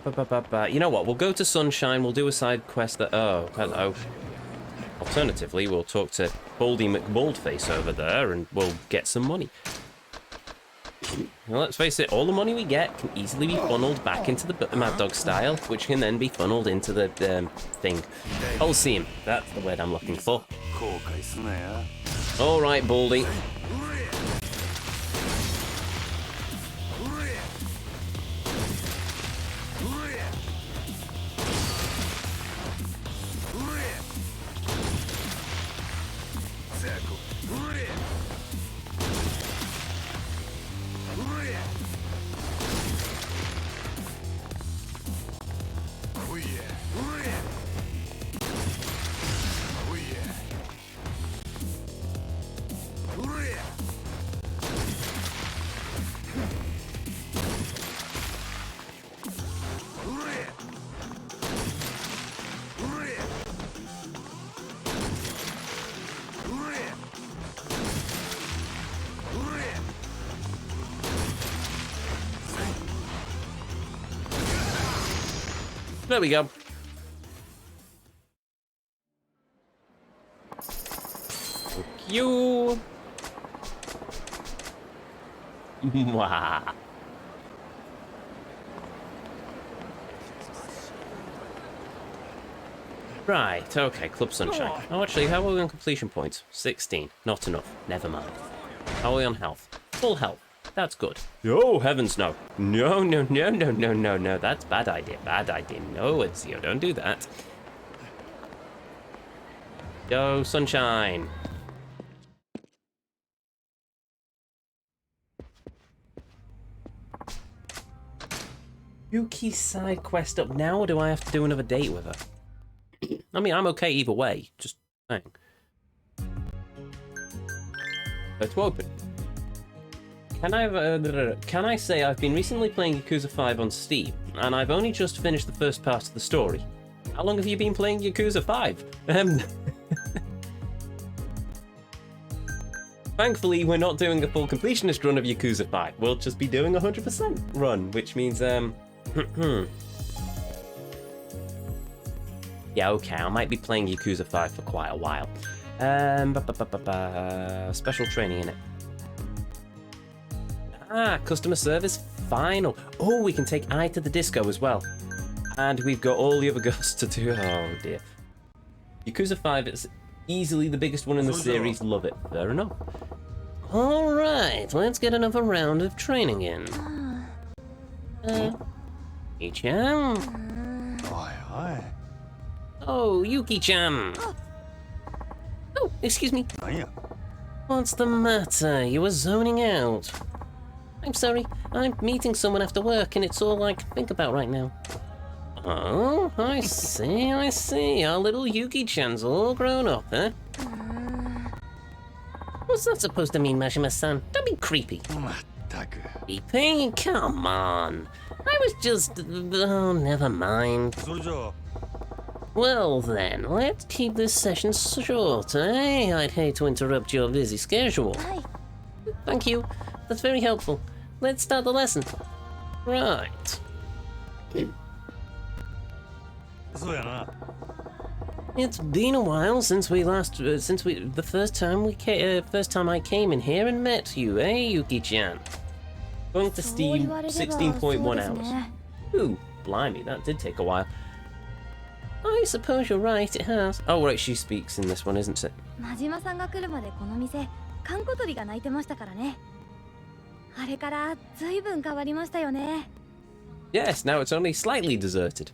You know what? We'll go to Sunshine. We'll do a side quest that... Oh, hello. Alternatively, we'll talk to Baldy McBaldface over there and we'll get some money. Well, let's face it, all the money we get can easily be funneled back into the Mad Dog style, which can then be funneled into the thing. Coliseum, that's the word I'm looking for. Alright, Baldy. There we go. Thank you. Right, okay, Club Sunshine. Oh, actually, how are we on completion points? 16. Not enough. Never mind. How are we on health? Full health. That's good. Oh, heavens no. No. That's bad idea. Bad idea. No, Ezio, don't do that. Go, Sunshine. Yuki's side quest up now, or do I have to do another date with her? I mean, I'm okay either way. Just saying. Let's open. Can I say I've been recently playing Yakuza 5 on Steam, and I've only just finished the first part of the story. How long have you been playing Yakuza 5? Thankfully, we're not doing a full completionist run of Yakuza 5. We'll just be doing a 100% run, which means, yeah, okay, I might be playing Yakuza 5 for quite a while. Special training in it. Ah, customer service final. Oh, we can take Eye to the Disco as well. And we've got all the other girls to do. Oh, dear. Yakuza 5 is easily the biggest one in the series. Love it. Fair enough. Alright, let's get another round of training in. Yuki-chan? Oh, Yuki-chan. Oh, excuse me. What's the matter? You were zoning out. I'm sorry, I'm meeting someone after work and it's all I can think about right now. Oh, I see. Our little Yuki-chan's all grown up, huh? What's that supposed to mean, Mashima-san? Don't be creepy. Creepy? Come on. I was just... Oh, never mind. Well then, let's keep this session short, eh? I'd hate to interrupt your busy schedule. Thank you. That's very helpful. Let's start the lesson. Right. It's been a while since we last, the first time I came in here and met you, eh, Yuki-chan? Going to Steam, 16.1 hours. Ooh, blimey, that did take a while. I suppose you're right, it has. Oh, right, she speaks in this one, isn't it? Yes, now it's only slightly deserted.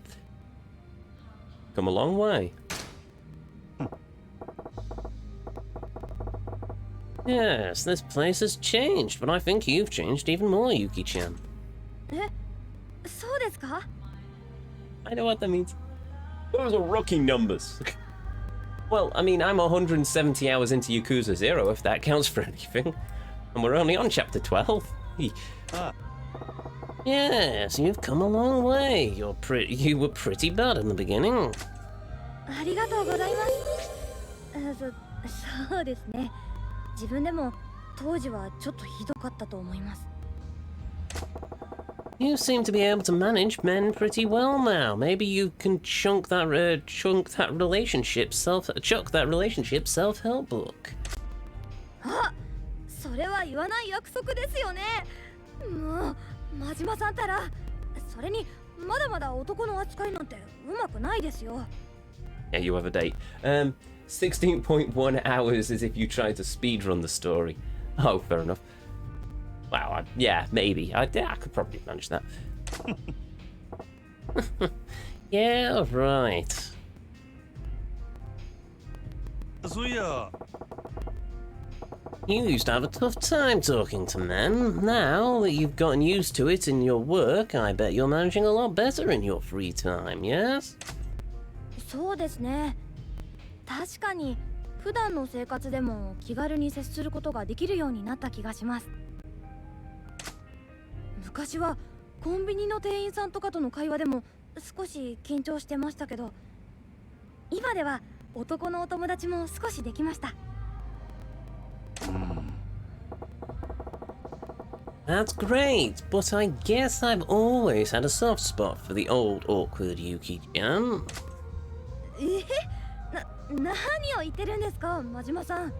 Come a long way. Yes, this place has changed, but I think you've changed even more, Yuki-chan. I know what that means. Those are rookie numbers. Well, I mean, I'm 170 hours into Yakuza 0, if that counts for anything. And we're only on chapter 12. Yes, you've come a long way. You were pretty bad in the beginning. You seem to be able to manage men pretty well now. Maybe you can chuck that relationship self-help book. あ、それは言わない約束ですよね。もう真島さんたら、それにまだまだ男の扱いなんてうまくないですよ。Yeah, you have a date. 16.1 hours as if you tried to speedrun the story. Oh, fair enough. Wow, yeah, maybe. I could probably manage that. Yeah, right. You used to have a tough time talking to men. Now that you've gotten used to it in your work, I bet you're managing a lot better in your free time, yes? そうですね。確かに普段の生活でも気軽に接することができるようになった気がします。昔はコンビニの店員さんとかとの会話でも少し緊張してましたけど、今では男のお友達も少しできました。That's great, but I guess I've always had a soft spot for the old awkward Yuki-chan. 何を言ってるんですか、真島さん。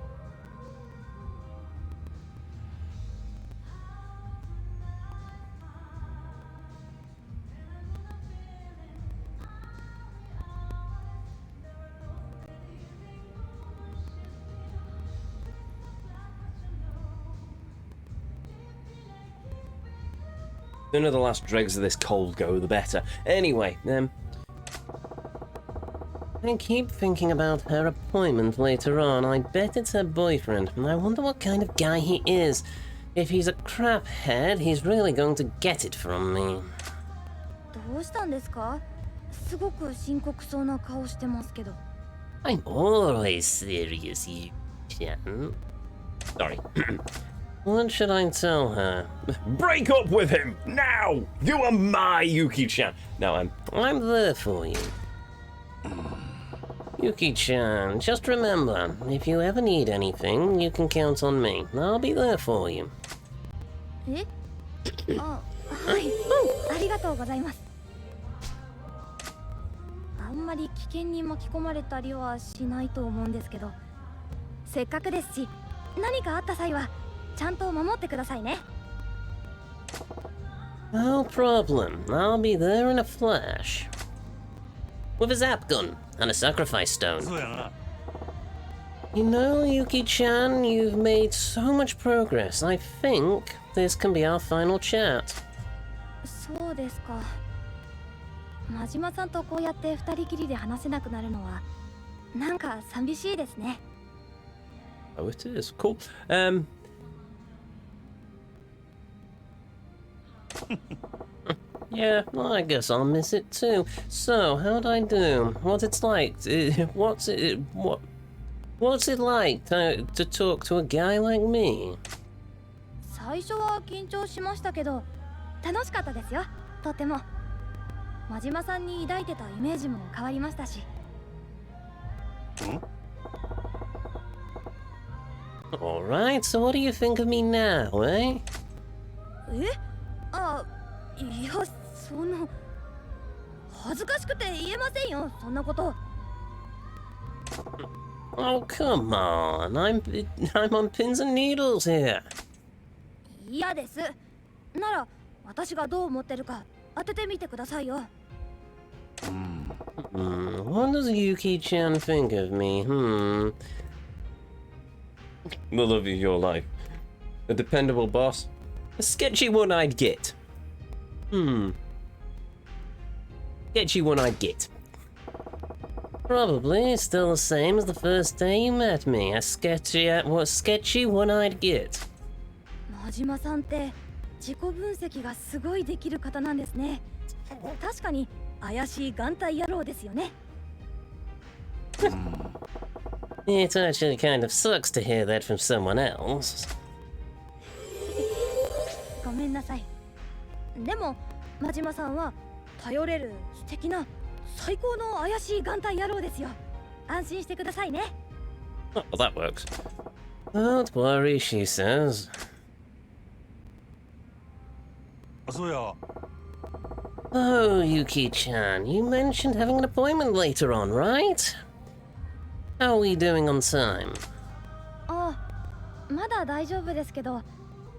The sooner the last dregs of this cold go, the better. Anyway, I keep thinking about her appointment later on. I bet it's her boyfriend. I wonder what kind of guy he is. If he's a craphead, he's really going to get it from me. どうしたんですか？すごく深刻そうな顔してますけど。I'm always serious, you-chan. Sorry. What should I tell her? Break up with him now! You are my Yuki-chan. No, I'm there for you. Yuki-chan, just remember, if you ever need anything, you can count on me. I'll be there for you. え？あ、はい。ありがとうございます。あんまり危険に巻き込まれたりはしないと思うんですけど、せっかくですし、何かあった際はちゃんと守ってくださいね。No problem. I'll be there in a flash. With a zap gun and a sacrifice stone. You know, Yuki-chan, you've made so much progress. I think this can be our final chat. そうですか。真島さんとこうやって二人きりで話せなくなるのはなんか寂しいですね。Oh, it is. Cool. Yeah, well, I guess I'll miss it too. So, how'd I do? What's it like? What's it like to talk to a guy like me? 最初は緊張しましたけど、楽しかったですよ。とても。真島さんに抱いてたイメージも変わりましたし。Alright, so what do you think of me now, eh? え？あ、いや、その恥ずかしくて言えませんよ、そんなこと。Oh, come on. I'm on pins and needles here. 嫌です。なら私がどう思ってるか当ててみてくださいよ。What does Yuki-chan think of me? The love of your life. A dependable boss. A sketchy one-eyed git. Sketchy one-eyed git. Probably still the same as the first day you met me. A sketchy one-eyed git. 真島さんって自己分析がすごいできる方なんですね。確かに怪しい眼帯野郎ですよね。It actually kind of sucks to hear that from someone else. ごめんなさい。でも真島さんは頼れる素敵な最高の怪しい眼帯野郎ですよ。安心してくださいね。Oh, well, that works. Don't worry, she says. そうや、Oh, Yuki-chan, you mentioned having an appointment later on, right? How are we doing on time? あ、まだ大丈夫ですけど、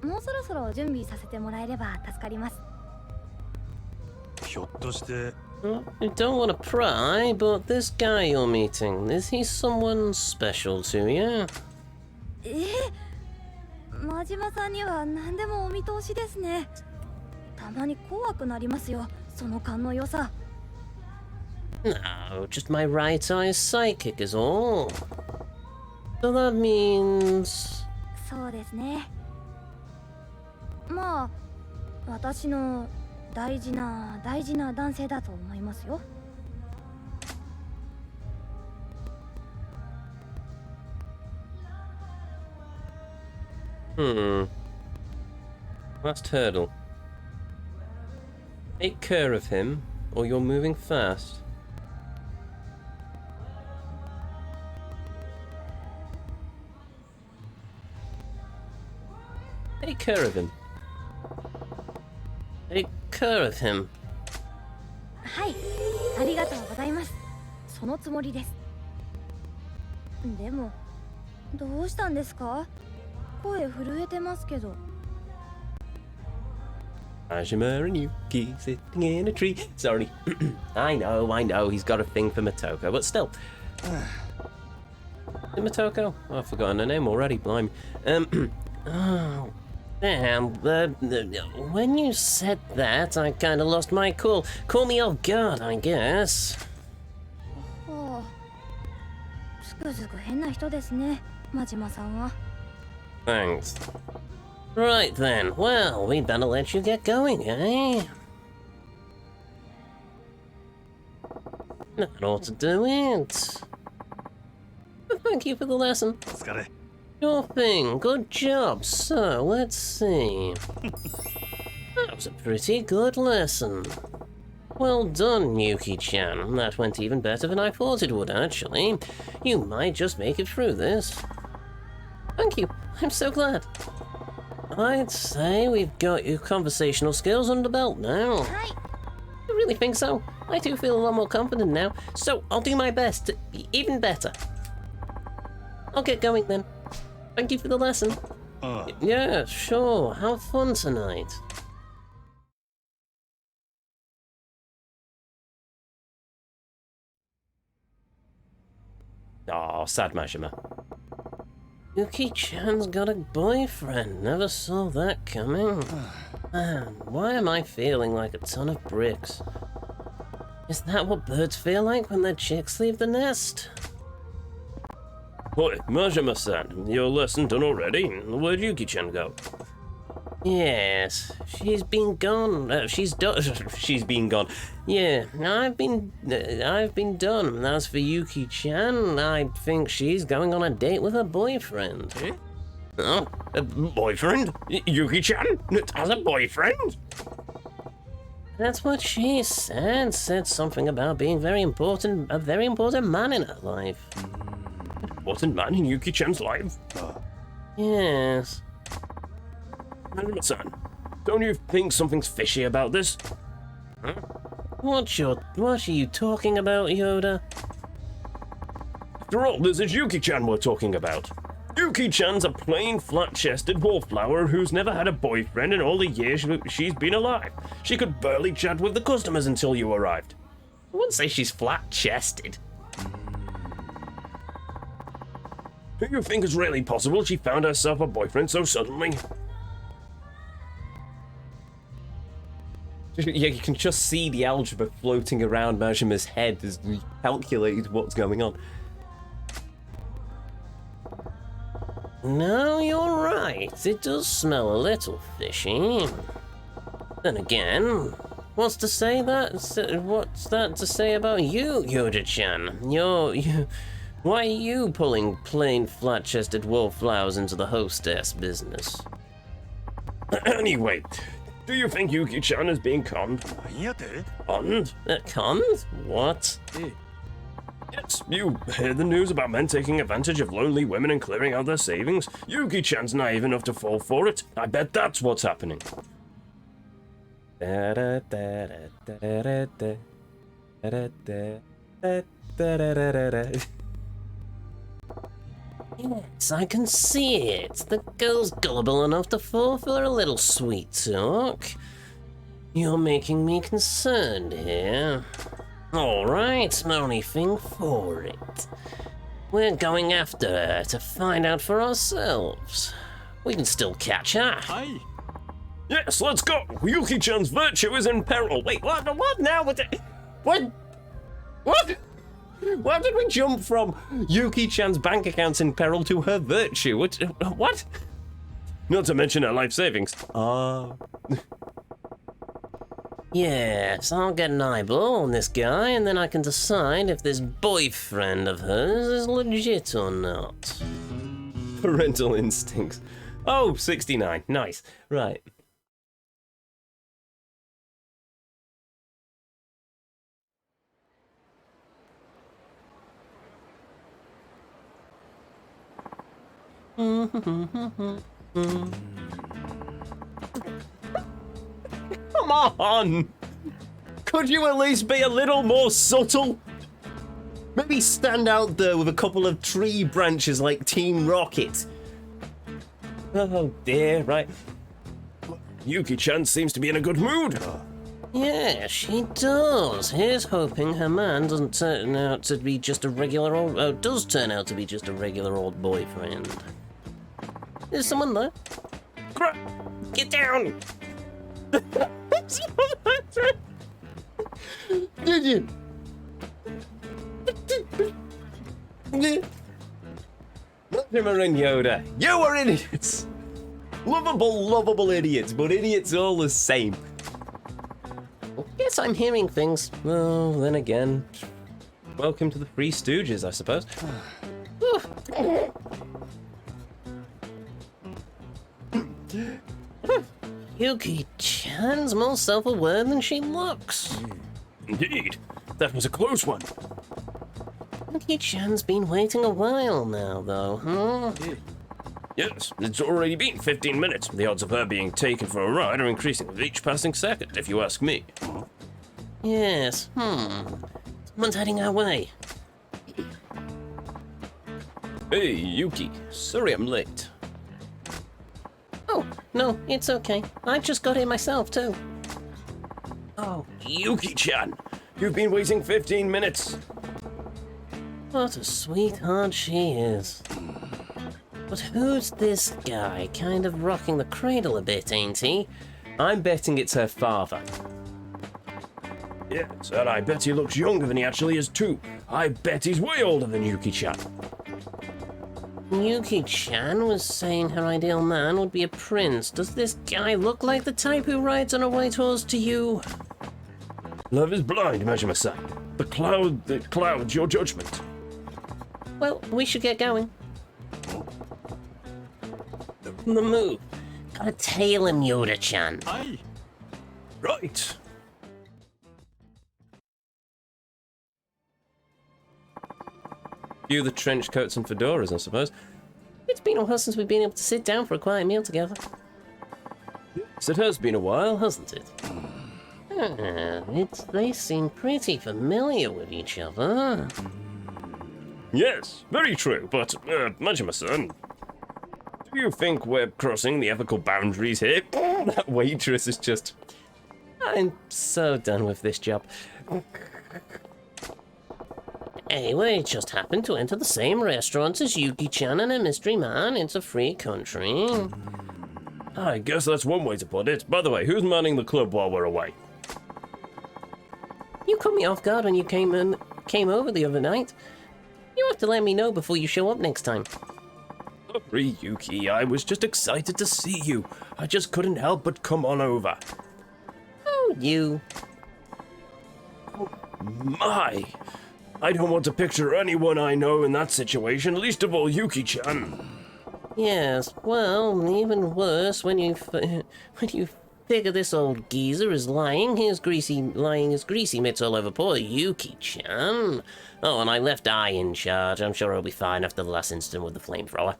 もうそろそろ準備させてもらえれば助かります。ひょっとして Well, I don't want to pry, but this guy you're meeting, is he someone special to you? 真島さんには何でもお見通しですね。たまに怖くなりますよ、その勘の良さ。No, just my right eye psychic is all. So that means... そうですね。まあ、私の大事な男性だと思いますよ。Last hurdle. Take care of him, or you're moving fast. Take care of him. Take care of him. はい、ありがとうございます。そのつもりです。でも、どうしたんですか？声震えてますけど。Majima and Yuki sitting in a tree. Sorry. I know, he's got a thing for Motoko, but still. Is Motoko? Oh, I've forgotten her name already, blimey. Oh, damn. When you said that, I kinda lost my cool. Call me off guard, I guess. はあ、つくづく変な人ですね、真島さんは。Thanks. Right then, well, we'd better let you get going, eh? That ought to do it. Thank you for the lesson. お疲れ Sure thing, good job. So, let's see. That was a pretty good lesson. Well done, Yuki-chan. That went even better than I thought it would, actually. You might just make it through this. Thank you, I'm so glad. I'd say we've got your conversational skills under belt now. はい。 You really think so? I do feel a lot more confident now, so I'll do my best to be even better. I'll get going then. Thank you for the lesson. Yeah, sure. Have fun tonight. Aw, sad Majima. Yuki-chan's got a boyfriend. Never saw that coming. Man, why am I feeling like a ton of bricks? Is that what birds feel like when their chicks leave the nest? Oi, Majima-san, your lesson done already? Where'd Yuki-chan go? Yes, she's been gone. She's been gone. Yeah, I've been done. As for Yuki-chan, I think she's going on a date with her boyfriend. Eh? Oh, a boyfriend? Yuki-chan has a boyfriend? That's what she said. Said something about being a very important man in her life. Important man in Yuki-chan's life? Yes. Majima-san, don't you think something's fishy about this? Huh? What are you talking about, Yoda? After all, this is Yuki-chan we're talking about. Yuki-chan's a plain, flat-chested wallflower who's never had a boyfriend in all the years she's been alive. She could barely chat with the customers until you arrived. I wouldn't say she's flat-chested. Do you think it's really possible she found herself a boyfriend so suddenly? Yeah, you can just see the algebra floating around Majima's head as he calculates what's going on. No, you're right. It does smell a little fishy. Then again, what's that to say about you, Yoda-chan? Why are you pulling plain, flat-chested wallflowers into the hostess business? Anyway, do you think Yuki-chan is being conned? なんやて Conned? Conned? What? Yes, you hear the news about men taking advantage of lonely women and clearing out their savings? Yuki-chan's naive enough to fall for it. I bet that's what's happening. Da da da da da da da da da da da da da. Yes, I can see it. The girl's gullible enough to fall for a little sweet talk. You're making me concerned here. Alright, only thing for it. We're going after her to find out for ourselves. We can still catch her. Hi. Yes, let's go! Yuki-chan's virtue is in peril. Wait, what now? What? Where did we jump from Yuki-chan's bank account's in peril to her virtue? What? Not to mention her life savings. Yes, I'll get an eyeball on this guy, and then I can decide if this boyfriend of hers is legit or not. Parental instincts. Oh, 69. Nice. Right. Come on! Could you at least be a little more subtle? Maybe stand out there with a couple of tree branches like Team Rocket. Oh dear, right. Yuki-chan seems to be in a good mood. Yeah, she does. Here's hoping her man doesn't turn out to be just a regular old... does turn out to be just a regular old boyfriend. There's someone there. Get down! Did you? Mortimer and Yoda, you are idiots! Lovable idiots, but idiots all the same. Yes, I'm hearing things. Well, then again, welcome to the Three Stooges, I suppose. Yuki-chan's more self-aware than she looks. Indeed, that was a close one. Yuki-chan's been waiting a while now, though, huh? Yes, it's already been 15 minutes. The odds of her being taken for a ride are increasing with each passing second, if you ask me. Yes, Someone's heading our way. Hey, Yuki. Sorry I'm late. Oh, no, it's okay. I just got here myself, too. Oh, Yuki-chan, you've been waiting 15 minutes. What a sweetheart she is. But who's this guy? Kind of rocking the cradle a bit, ain't he? I'm betting it's her father. Yes, and I bet he looks younger than he actually is too. I bet he's way older than Yuki-chan. Yuki-chan was saying her ideal man would be a prince. Does this guy look like the type who rides on a white horse to you? Love is blind, Majima-san. The clouds your judgment. Well, we should get going. On the move. Gotta tail him, Yoda-chan. Hi. Right. Cue the trench coats and fedoras, I suppose. It's been a while since we've been able to sit down for a quiet meal together. Yes, it has been a while, hasn't it? They seem pretty familiar with each other. Yes, very true, but, Majima-san, do you think we're crossing the ethical boundaries here? That waitress is just... I'm so done with this job. Anyway, we just happened to enter the same restaurant as Yuki-chan and a mystery man. It's a free country. I guess that's one way to put it. By the way, who's manning the club while we're away? You caught me off guard when you came over the other night. You have to let me know before you show up next time. Sorry, Yuki, I was just excited to see you. I just couldn't help but come on over. Oh, you. My! I don't want to picture anyone I know in that situation, least of all Yuki-chan. Yes, well, even worse when you figure this old geezer is lying his greasy mitts all over poor Yuki-chan. Oh, and I left I in charge. I'm sure he'll be fine after the last incident with the flamethrower.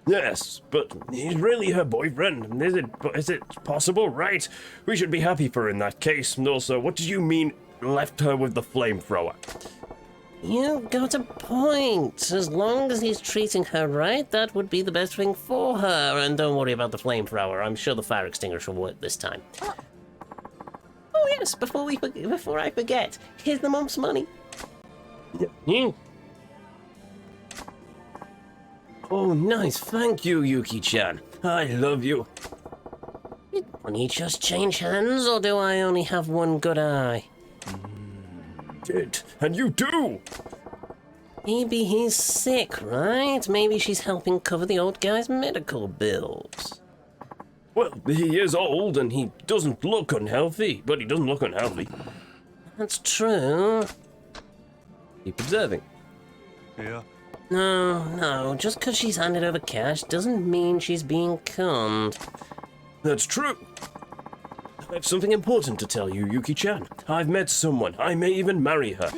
Yes, but he's really her boyfriend. Is it possible? Right. We should be happy for her in that case. And also, what do you mean left her with the flamethrower? You've got a point. As long as he's treating her right, that would be the best thing for her. And don't worry about the flamethrower. I'm sure the fire extinguisher will work this time. Oh yes, before I forget, here's the month's money. Yeah. Oh, nice. Thank you, Yuki-chan. I love you. Did money just change hands, or do I only have one good eye? Did. And you do. Maybe he's sick, right? Maybe she's helping cover the old guy's medical bills. Well, he is old and he doesn't look unhealthy, but he doesn't look unhealthy. That's true. Keep observing. Yeah. No, just because she's handed over cash doesn't mean she's being conned. That's true. I have something important to tell you, Yuki-chan. I've met someone. I may even marry her.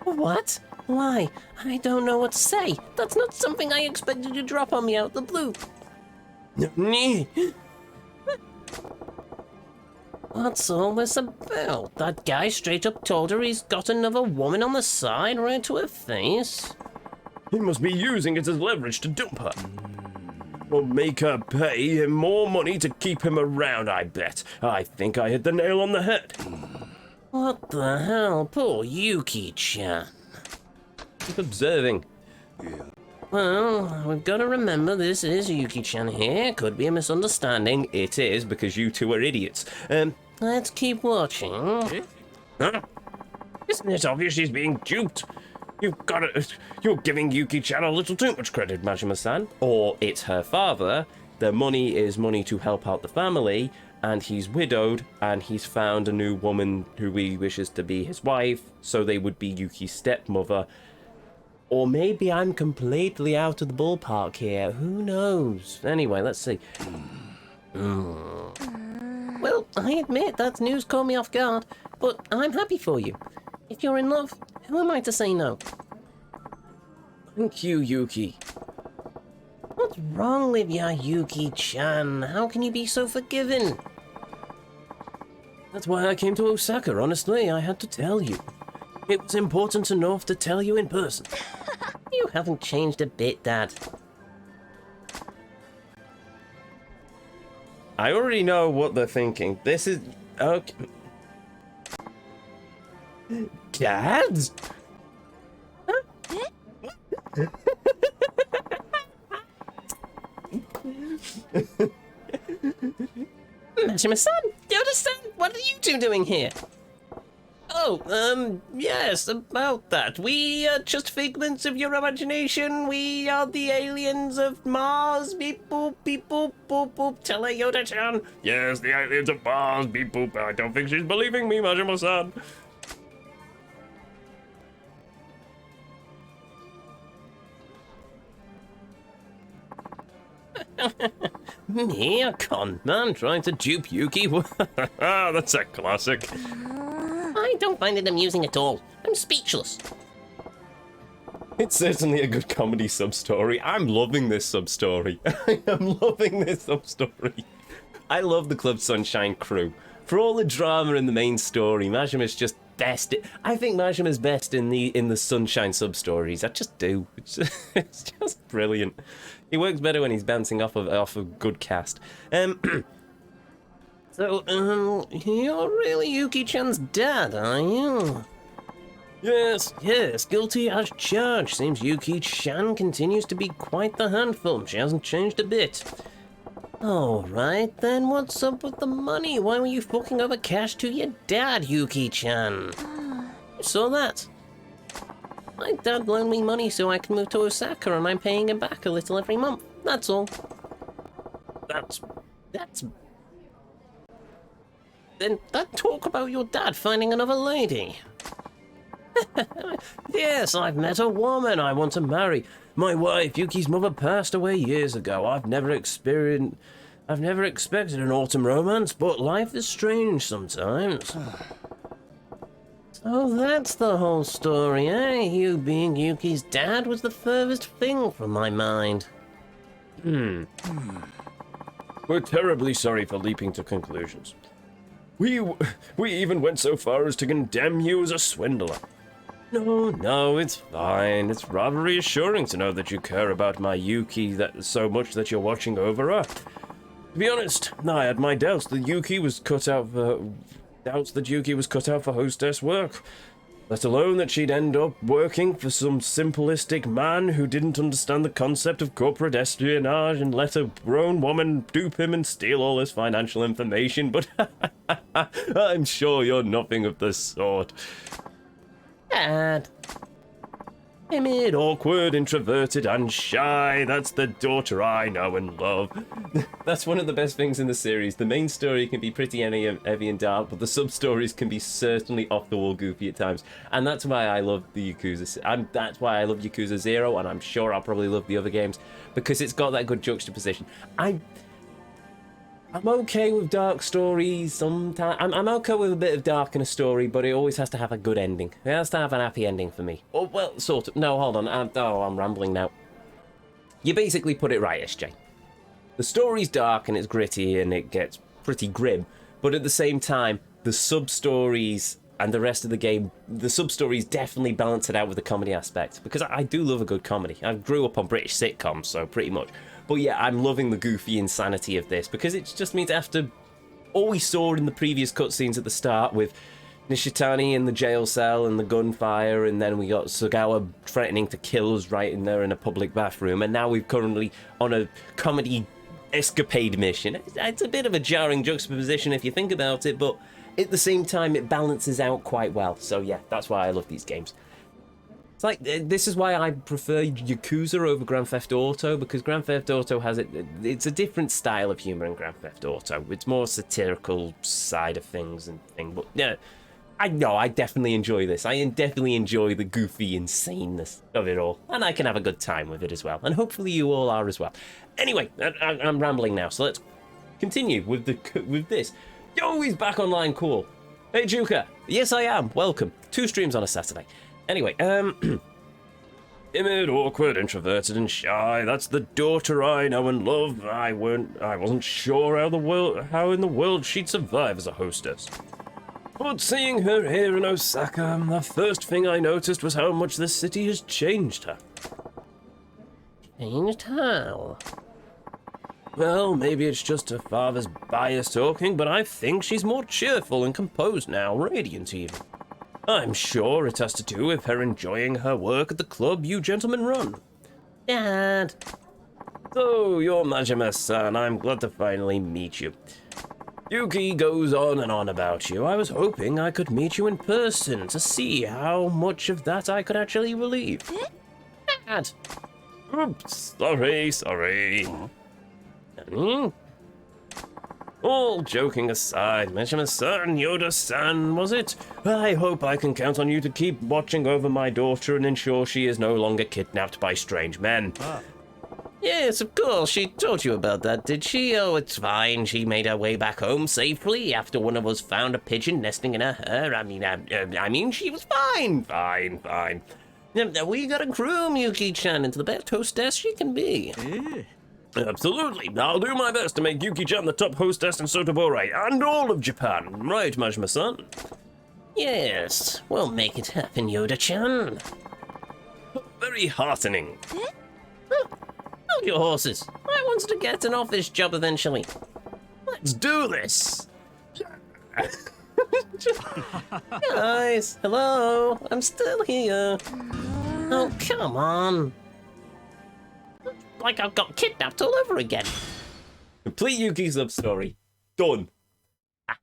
What? Why? I don't know what to say. That's not something I expected you to drop on me out the blue. What's all this about? That guy straight up told her he's got another woman on the side right to her face. He must be using it as leverage to dump her. Or make her pay him more money to keep him around, I bet. I think I hit the nail on the head. What the hell? Poor Yuki-chan. Keep observing. Yeah. Well, we've got to remember this is Yuki-chan here. Could be a misunderstanding. It is, because you two are idiots. Let's keep watching. Huh? Isn't it obvious she's being duped? You're giving Yuki-chan a little too much credit, Majima-san. Or it's her father. The money is money to help out the family, and he's widowed, and he's found a new woman who he wishes to be his wife, so they would be Yuki's stepmother. Or maybe I'm completely out of the ballpark here. Who knows? Anyway, let's see. Well, I admit that news caught me off guard, but I'm happy for you. If you're in love, who am I to say no? Thank you, Yuki. What's wrong with ya, Yuki-chan? How can you be so forgiving? That's why I came to Osaka, honestly. I had to tell you. It was important enough to tell you in person. You haven't changed a bit, Dad. I already know what they're thinking. This is... okay. Dad? Majima-san, do you understand? What are you two doing here? Oh, yes, about that. We are just figments of your imagination. We are the aliens of Mars. Beep boop, beep boop, boop boop. Tell her Yoda-chan. Yes, the aliens of Mars, beep boop. I don't think she's believing me, Majima-san. Me, a con man trying to dupe Yuki? That's a classic. I don't find it amusing at all. I'm speechless. It's certainly a good comedy sub-story. I'm loving this sub-story. I am loving this sub-story. I love the Club Sunshine crew. For all the drama in the main story, Majima's just best. I think Majima's best in the Sunshine sub-stories. I just do. It's just brilliant. He works better when he's bouncing off a good cast. So, you're really Yuki-chan's dad, are you? Yes. Yes, guilty as charged. Seems Yuki-chan continues to be quite the handful. She hasn't changed a bit. Alright, then what's up with the money? Why were you forking over cash to your dad, Yuki-chan? You saw that? My dad loaned me money so I can move to Osaka and I'm paying him back a little every month. That's all. That's... Then that talk about your dad finding another lady. Yes, I've met a woman I want to marry. My wife, Yuki's mother, passed away years ago. I've never expected an autumn romance, but life is strange sometimes. So that's the whole story, eh? You being Yuki's dad was the furthest thing from my mind. We're terribly sorry for leaping to conclusions. We even went so far as to condemn you as a swindler. No, it's fine. It's rather reassuring to know that you care about my Yuki so much that you're watching over her. To be honest, I had my doubts that Yuki was cut out for hostess work. Let alone that she'd end up working for some simplistic man who didn't understand the concept of corporate espionage and let a grown woman dupe him and steal all his financial information, but I'm sure you're nothing of the sort. Dad. Timid, awkward, introverted, and shy. That's the daughter I know and love. That's one of the best things in the series. The main story can be pretty heavy and dark, but the sub-stories can be certainly off-the-wall goofy at times. And that's why I love the Yakuza. And that's why I love Yakuza 0, and I'm sure I'll probably love the other games, because it's got that good juxtaposition. I'm okay with dark stories sometimes. I'm okay with a bit of dark in a story, but it always has to have a good ending. It has to have an happy ending for me. Oh, well, sort of. No, hold on. I'm rambling now. You basically put it right, SJ. The story's dark and it's gritty and it gets pretty grim, but at the same time, the sub-stories and the rest of the game, the sub-stories definitely balance it out with the comedy aspect, because I do love a good comedy. I grew up on British sitcoms, so pretty much. But yeah, I'm loving the goofy insanity of this, because it just means after all we saw in the previous cutscenes at the start with Nishitani in the jail cell and the gunfire, and then we got Sagawa threatening to kill us right in there in a public bathroom, and now we're currently on a comedy escapade mission. It's a bit of a jarring juxtaposition if you think about it, but at the same time it balances out quite well. So yeah, that's why I love these games. It's like, this is why I prefer Yakuza over Grand Theft Auto, because Grand Theft Auto has it's a different style of humour in Grand Theft Auto. It's more satirical side of things but yeah, I definitely enjoy this. I definitely enjoy the goofy insaneness of it all, and I can have a good time with it as well, and hopefully you all are as well. Anyway, I'm rambling now, so let's continue with this. Yo, he's back online, cool. Hey, Juka. Yes, I am. Welcome. 2 streams on a Saturday. Anyway, timid, awkward, introverted, and shy. That's the daughter I know and love. I wasn't sure how in the world she'd survive as a hostess. But seeing her here in Osaka, the first thing I noticed was how much this city has changed her. Changed how? Well, maybe it's just her father's bias talking, but I think she's more cheerful and composed now, radiant even. I'm sure it has to do with her enjoying her work at the club you gentlemen run. Dad. So, you're Majima-san. I'm glad to finally meet you. Yuki goes on and on about you. I was hoping I could meet you in person to see how much of that I could actually believe. Dad. Oops, sorry. All joking aside, Majima-san, Yoda-san, was it? I hope I can count on you to keep watching over my daughter and ensure she is no longer kidnapped by strange men. Yes, of course. She told you about that, did she? Oh, it's fine. She made her way back home safely after one of us found a pigeon nesting in her hair. I mean, she was fine. Fine. We gotta groom Yuki-chan into the best hostess she can be. Absolutely. I'll do my best to make Yuki-chan the top hostess in Sotobore and all of Japan. Right, Majima-san? Yes, we'll make it happen, Yoda-chan. Very heartening. Hold your horses. I wanted to get an office job eventually. Let's do this. Guys, hello. I'm still here. Oh, come on. Like I've got kidnapped all over again. Complete Yuki's love story. Done. I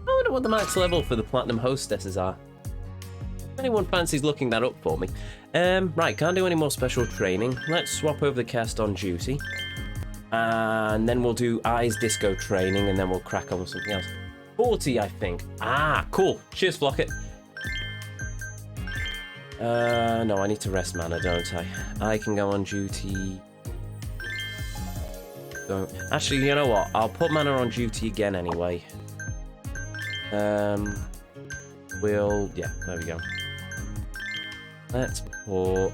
wonder what the max level for the platinum hostesses are. If anyone fancies looking that up for me. Right, can't do any more special training. Let's swap over the cast on duty. And then we'll do Eyes Disco training, and then we'll crack on with something else. 40, I think. Ah, cool. Cheers, Flocket. No, I need to rest mana, don't I? I can go on duty. Don't. Actually, you know what? I'll put mana on duty again anyway. Yeah, there we go. Let's put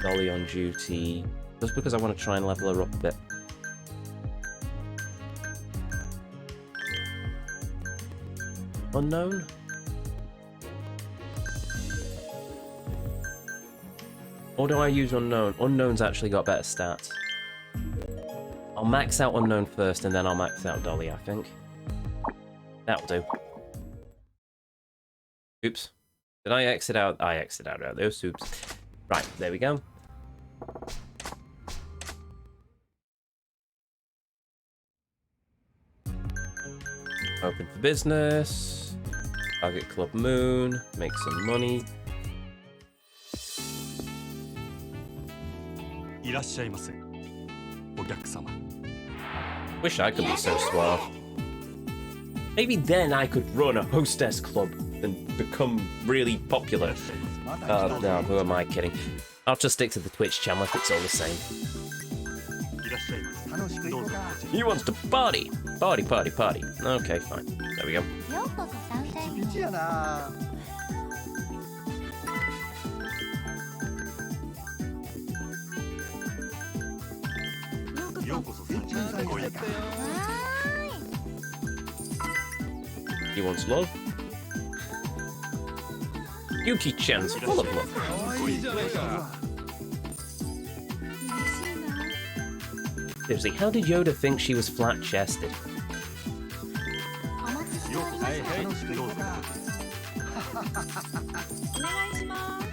Dolly on duty, just because I want to try and level her up a bit. Unknown? Or do I use Unknown? Unknown's actually got better stats. I'll max out Unknown first, and then I'll max out Dolly, I think. That'll do. Oops. Did I exit out? I exit out of those. Oops. Right, there we go. Open for business. Target Club Moon. Make some money. いらっしゃいませ。お客様。 Wish I could be so suave. Maybe then I could run a hostess club and become really popular. No, who am I kidding? I'll just stick to the Twitch channel if it's all the same. いらっしゃいませ。どうぞ。 He wants to party! Party, party, party. Okay, fine. There we go. ようこそサンシャイン道やな。ようこそサンシャインごへん。 He wants love. Yuki-chan's full of love. Seriously, how did Yoda think she was flat-chested? ようこそ。はいはい。どうぞ。お願いします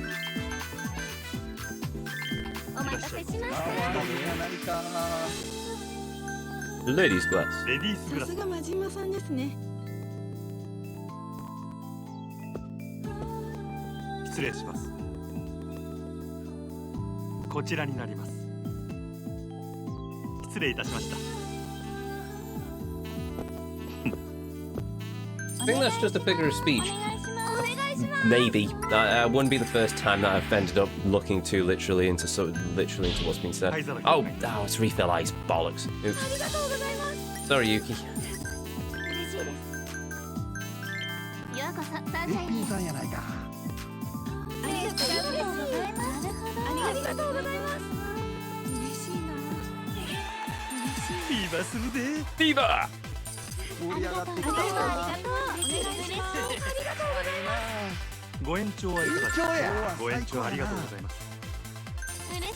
お待たせしました Ladies' glass. レディースグラス。さすが真島さんですね。失礼します。こちらになります。失礼いたしました。 I think that's just a figure of speech. お願いします Maybe. Wouldn't be the first time that I've ended up looking too literally into what's been said. Oh, it's refill ice. Bollocks. あ Oops. りがとうございます Sorry, Yuki. 嬉しいですようこそサンシャインピンさんやないか。ありがとうございますありがとうございます嬉しいな。フィーバーするで。 Fever! 盛り上がってきた。お願いしますご延長はいかがですか。延長やご延長ありがとうございます。嬉しい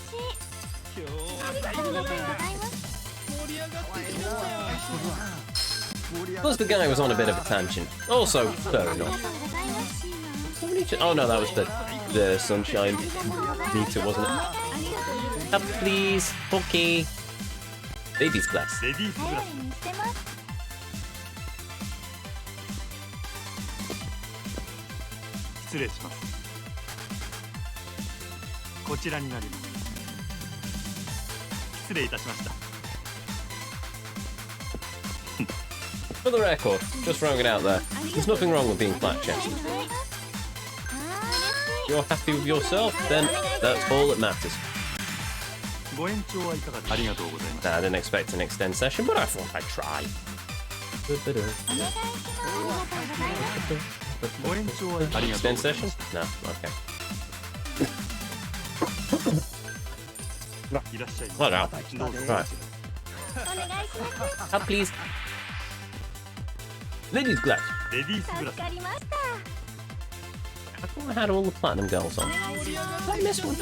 ありがとうございます Plus, the guy was on a bit of a tangent. Also, fair ありが enough. とうございます Oh no, that was the sunshine meter, wasn't it? Up, please. Okay. Baby's glass. レディースグラス。頼りにしてます 失礼します。こちらになります。失礼いたしました。 For the record, just throwing it out there, there's nothing wrong with being flat-chested. If you're happy with yourself, then that's all that matters. ご延長はいかがですか。ありがとうございます。 I didn't expect an extend session, but I thought I'd try. ご延長はいかがですか。 Extend session? No, okay. いらっしゃいま What out? せ。どうぞ。 Right. お願いします Up, please. Ladies' glass. レディースグラス。助かりました I thought I had all the platinum girls on. お願いします Did I miss one?